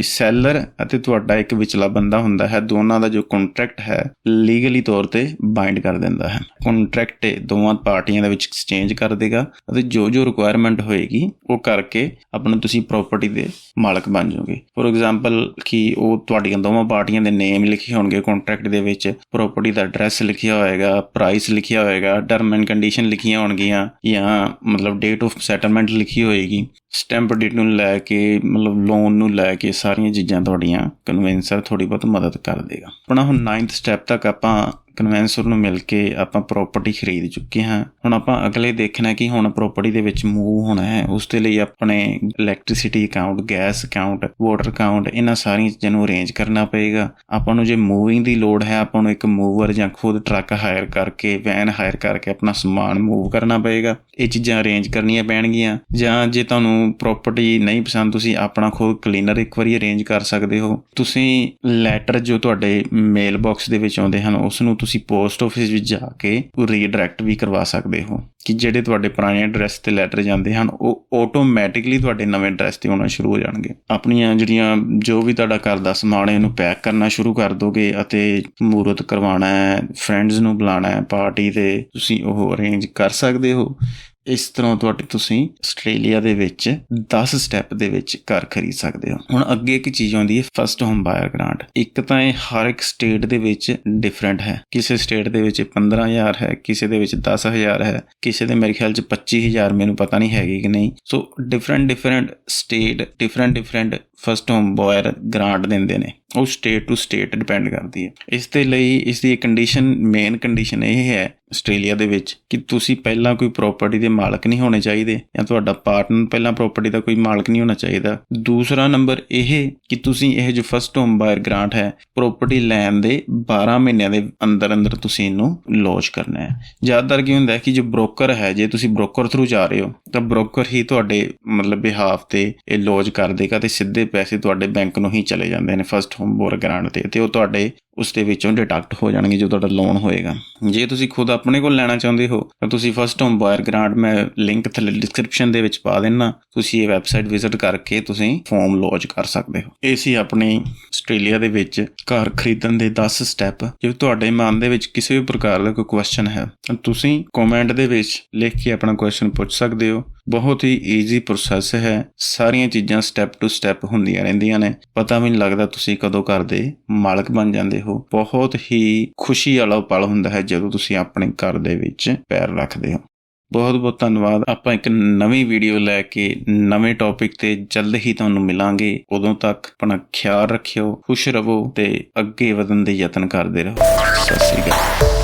ਸੈਲਰ ਅਤੇ ਤੁਹਾਡਾ ਇੱਕ ਵਿਚਲਾ ਬੰਦਾ ਹੁੰਦਾ ਹੈ। ਦੋਨਾਂ ਦਾ ਜੋ ਕੰਟਰੈਕਟ ਹੈ ਲੀਗਲੀ ਤੌਰ ਤੇ ਬਾਈਂਡ ਕਰ ਦਿੰਦਾ ਹੈ। ਕੰਟਰੈਕਟ ਦੋਵਾਂ ਪਾਰਟੀਆਂ ਦੇ ਵਿੱਚ ਐਕਸਚੇਂਜ ਕਰ ਦੇਗਾ ਅਤੇ ਜੋ ਰਿਕੁਆਇਰਮੈਂਟ ਹੋਏਗੀ ਉਹ ਕਰਕੇ ਆਪਣਾ ਤੁਸੀਂ ਪ੍ਰਾਪਰਟੀ ਦੇ ਮਾਲਕ ਬਣ ਜਾਓਗੇ। ਫੋਰ ਐਗਜ਼ਾਮਪਲ ਕਿ ਉਹ ਤੁਹਾਡੀਆਂ ਦੋਵਾਂ ਪਾਰਟੀਆਂ ਦੇ ਨੇਮ ਲਿਖੇ ਹੋਣਗੇ ਕੰਟਰੈਕਟ ਦੇ ਵਿੱਚ, ਪ੍ਰਾਪਰਟੀ ਦਾ ਐਡਰੈਸ ਲਿਖਿਆ ਹੋਏਗਾ, ਪ੍ਰਾਈਸ ਲਿਖਿਆ ਹੋਏਗਾ, ਟਰਮ ਐਂਡ ਕੰਡੀਸ਼ਨ ਲਿਖੀਆਂ ਹੋਣਗੀਆਂ ਜਾਂ ਡੇਟ ਆਫ ਸੈਟਲਮੈਂਟ ਲਿਖੀ ਹੋਏਗੀ, ਸਟੈਂਪ ਡਿਊਟੀ ਨੂੰ ਲੈ ਕੇ ਲੋਨ ਨੂੰ ਲੈ ਕੇ ਸਾਰੀਆਂ ਚੀਜ਼ਾਂ ਤੁਹਾਡੀਆਂ ਕਨਵੈਂਸਰ ਥੋੜ੍ਹੀ ਬਹੁਤ ਮਦਦ ਕਰ ਦੇਗਾ। ਆਪਣਾ ਹੁਣ 9th ਸਟੈਪ ਤੱਕ ਆਪਾਂ ਕਨਵੈਂਸਰ ਨੂੰ ਮਿਲ ਕੇ ਆਪਾਂ ਪ੍ਰੋਪਰਟੀ ਖਰੀਦ ਚੁੱਕੇ ਹਾਂ। ਹੁਣ ਆਪਾਂ ਅਗਲੇ ਦੇਖਣਾ ਕਿ ਹੁਣ ਪ੍ਰੋਪਰਟੀ ਦੇ ਵਿੱਚ ਮੂਵ ਹੋਣਾ ਹੈ। ਉਸ ਦੇ ਲਈ ਆਪਣੇ electricity account, gas account, water account, ਇਹਨਾਂ ਸਾਰੀਆਂ ਚੀਜ਼ਾਂ ਨੂੰ ਅਰੇਂਜ ਕਰਨਾ ਪਏਗਾ। ਆਪਾਂ ਨੂੰ ਜੇ ਮੂਵਿੰਗ ਦੀ ਲੋੜ ਹੈ, ਆਪਾਂ ਨੂੰ ਇੱਕ ਮੂਵਰ ਜਾਂ ਖੁਦ ਟਰੱਕ ਹਾਇਰ ਕਰਕੇ, ਵੈਨ ਹਾਇਰ ਕਰਕੇ ਆਪਣਾ ਸਮਾਨ ਮੂਵ ਕਰਨਾ ਪਏਗਾ। ਇਹ ਚੀਜ਼ਾਂ ਅਰੇਂਜ ਕਰਨੀਆਂ ਪੈਣਗੀਆਂ। ਜਾਂ ਜੇ ਤੁਹਾਨੂੰ ਪ੍ਰੋਪਰਟੀ ਨਹੀਂ ਪਸੰਦ, ਤੁਸੀਂ ਆਪਣਾ ਖੁਦ ਕਲੀਨਰ ਇੱਕ ਵਾਰੀ ਅਰੇਂਜ ਕਰ ਸਕਦੇ ਹੋ। ਤੁਸੀਂ ਲੈਟਰ ਜੋ ਤੁਹਾਡੇ ਮੇਲ ਬਾਕਸ ਦੇ ਵਿੱਚ ਆਉਂਦੇ ਹਨ ਉਸ ਨੂੰ ਤੁਸੀਂ ਪੋਸਟ ਆਫਿਸ ਵਿੱਚ ਜਾ ਕੇ ਰੀਡਾਇਰੈਕਟ ਵੀ ਕਰਵਾ ਸਕਦੇ ਹੋ ਕਿ ਜਿਹੜੇ ਤੁਹਾਡੇ ਪੁਰਾਣੇ ਐਡਰੈਸ ਤੇ ਲੈਟਰ ਜਾਂਦੇ ਹਨ ਉਹ ਆਟੋਮੈਟਿਕਲੀ ਤੁਹਾਡੇ ਨਵੇਂ ਐਡਰੈਸ ਤੇ ਆਉਣਾ ਸ਼ੁਰੂ ਹੋ ਜਾਣਗੇ। ਆਪਣੀਆਂ ਜਿਹੜੀਆਂ ਜੋ ਵੀ ਤੁਹਾਡਾ ਘਰ ਦਾ ਸਮਾਨ ਹੈ ਇਹਨੂੰ ਪੈਕ ਕਰਨਾ ਸ਼ੁਰੂ ਕਰ ਦੋਗੇ ਅਤੇ ਮਹੂਰਤ ਕਰਵਾਉਣਾ ਹੈ, ਫਰੈਂਡਸ ਨੂੰ ਬੁਲਾਉਣਾ ਹੈ ਪਾਰਟੀ ਤੇ, ਤੁਸੀਂ ਉਹ ਅਰੇਂਜ ਕਰ ਸਕਦੇ ਹੋ। ਇਸ ਤਰ੍ਹਾਂ ਤੁਸੀਂ ਆਸਟ੍ਰੇਲੀਆ ਦੇ ਵਿੱਚ 10 ਸਟੈਪ ਦੇ ਵਿੱਚ ਘਰ ਖਰੀਦ ਸਕਦੇ ਹੋ। ਹੁਣ ਅੱਗੇ ਇੱਕ ਚੀਜ਼ ਆਉਂਦੀ ਹੈ ਫਸਟ ਹੋਮ ਬਾਇਰ ਗ੍ਰਾਂਟ। ਇੱਕ ਤਾਂ ਇਹ ਹਰ ਇੱਕ ਸਟੇਟ ਦੇ ਵਿੱਚ ਡਿਫਰੈਂਟ ਹੈ। ਕਿਸੇ ਸਟੇਟ ਦੇ ਵਿੱਚ 15,000 ਹੈ, ਕਿਸੇ ਦੇ ਵਿੱਚ 10,000 ਹੈ, ਕਿਸੇ ਦੇ ਮੇਰੇ ਖਿਆਲ 'ਚ 25,000, ਮੈਨੂੰ ਪਤਾ ਨਹੀਂ ਹੈਗੀ ਕਿ ਨਹੀਂ। So different state different first home buyer grant ਦਿੰਦੇ ਨੇ। ਉਹ ਸਟੇਟ ਟੂ ਸਟੇਟ ਡਿਪੈਂਡ ਕਰਦੀ ਹੈ। ਇਸ ਦੇ ਲਈ ਇਸ ਦੀ ਮੇਨ ਕੰਡੀਸ਼ਨ ਇਹ ਹੈ ਆਸਟ੍ਰੇਲੀਆ ਦੇ ਵਿੱਚ ਕਿ ਤੁਸੀਂ ਪਹਿਲਾਂ ਕੋਈ ਪ੍ਰਾਪਰਟੀ ਦੇ ਮਾਲਕ ਨਹੀਂ ਹੋਣੇ ਚਾਹੀਦੇ ਜਾਂ ਤੁਹਾਡਾ ਪਾਰਟਨਰ ਪਹਿਲਾਂ ਪ੍ਰਾਪਰਟੀ ਦਾ ਕੋਈ ਮਾਲਕ ਨਹੀਂ ਹੋਣਾ ਚਾਹੀਦਾ। ਦੂਸਰਾ ਨੰਬਰ ਇਹ ਕਿ ਤੁਸੀਂ ਇਹ ਜੋ ਫਸਟ ਹੋਮ ਬਾਇਰ ਗ੍ਰਾਂਟ ਹੈ ਪ੍ਰਾਪਰਟੀ ਲੈਣ ਦੇ 12 ਮਹੀਨਿਆਂ ਦੇ ਅੰਦਰ ਤੁਸੀਂ ਇਹਨੂੰ ਲੌਂਚ ਕਰਨਾ ਹੈ। ਜ਼ਿਆਦਾਤਰ ਕੀ ਹੁੰਦਾ ਹੈ ਕਿ ਜੋ ਬ੍ਰੋਕਰ ਹੈ, ਜੇ ਤੁਸੀਂ ਬ੍ਰੋਕਰ ਥਰੂ ਜਾ ਰਹੇ ਹੋ ਤਾਂ ਬ੍ਰੋਕਰ ਹੀ ਤੁਹਾਡੇ ਬਿਹਾਫ ਤੇ ਇਹ ਲੌਂਚ ਕਰ ਦੇਗਾ ਤੇ ਸਿੱਧੇ ਪੈਸੇ ਤੁਹਾਡੇ ਬੈਂਕ ਨੂੰ ਹੀ ਚਲੇ ਜਾਂਦੇ ਨੇ ਫਸਟ ਹੋਮ ਬਾਇਰ ਗ੍ਰਾਂਟ ਤੇ ਉਹ ਤੁਹਾਡੇ ਉਸ ਦੇ ਵਿੱਚੋਂ ਡਿਡਕਟ ਹੋ ਜਾਣਗੇ ਜੋ ਤੁਹਾਡਾ ਲੋਨ ਹੋਏਗਾ। ਜੇ ਤੁਸੀਂ ਖੁਦ ਆਪਣੇ ਕੋਲ ਲੈਣਾ ਚਾਹੁੰਦੇ ਹੋ ਤਾਂ ਤੁਸੀਂ ਫਸਟ ਹੋਮ ਬਾਇਰ ਗ੍ਰਾਂਟ, ਮੈਂ ਲਿੰਕ ਥੱਲੇ ਡਿਸਕ੍ਰਿਪਸ਼ਨ ਦੇ ਵਿੱਚ ਪਾ ਦੇਣਾ, ਤੁਸੀਂ ਇਹ ਵੈਬਸਾਈਟ ਵਿਜ਼ਿਟ ਕਰਕੇ ਤੁਸੀਂ ਫਾਰਮ ਲੌਂਚ ਕਰ ਸਕਦੇ ਹੋ। ਇਹ ਸੀ ਆਪਣੀ ਆਸਟ੍ਰੇਲੀਆ ਦੇ ਵਿੱਚ ਘਰ ਖਰੀਦਣ ਦੇ 10 ਸਟੈਪ। ਜੇ ਤੁਹਾਡੇ ਮਨ ਦੇ ਵਿੱਚ ਕਿਸੇ ਵੀ ਪ੍ਰਕਾਰ ਦਾ ਕੋਈ ਕੁਐਸਚਨ ਹੈ ਤਾਂ ਤੁਸੀਂ ਕਮੈਂਟ ਦੇ ਵਿੱਚ ਲਿਖ ਕੇ ਆਪਣਾ ਕੁਐਸਚਨ ਪੁੱਛ ਸਕਦੇ ਹੋ। ਬਹੁਤ ਹੀ ਈਜ਼ੀ ਪ੍ਰੋਸੈਸ ਹੈ। ਸਾਰੀਆਂ ਚੀਜ਼ਾਂ ਸਟੈਪ ਟੂ ਸਟੈਪ ਹੁੰਦੀਆਂ ਰਹਿੰਦੀਆਂ ਨੇ। ਪਤਾ ਵੀ ਨਹੀਂ ਲੱਗਦਾ ਤੁਸੀਂ ਕਦੋਂ ਘਰ ਦੇ ਮਾਲਕ ਬਣ ਜਾਂਦੇ ਹੋ। ਬਹੁਤ ਹੀ ਖੁਸ਼ੀ ਵਾਲਾ ਪਲ ਹੁੰਦਾ ਹੈ ਜਦੋਂ ਤੁਸੀਂ ਆਪਣੇ ਘਰ ਦੇ ਵਿੱਚ ਪੈਰ ਰੱਖਦੇ ਹੋ। ਬਹੁਤ ਬਹੁਤ ਧੰਨਵਾਦ। ਆਪਾਂ ਇੱਕ ਨਵੀਂ ਵੀਡੀਓ ਲੈ ਕੇ ਨਵੇਂ ਟੌਪਿਕ ਤੇ ਜਲਦ ਹੀ ਤੁਹਾਨੂੰ ਮਿਲਾਂਗੇ। ਉਦੋਂ ਤੱਕ ਆਪਣਾ ਖਿਆਲ ਰੱਖਿਓ, ਖੁਸ਼ ਰਹੋ ਤੇ ਅੱਗੇ ਵਧਣ ਦੇ ਯਤਨ ਕਰਦੇ ਰਹੋ। ਸਤਿ ਸ੍ਰੀ ਅਕਾਲ।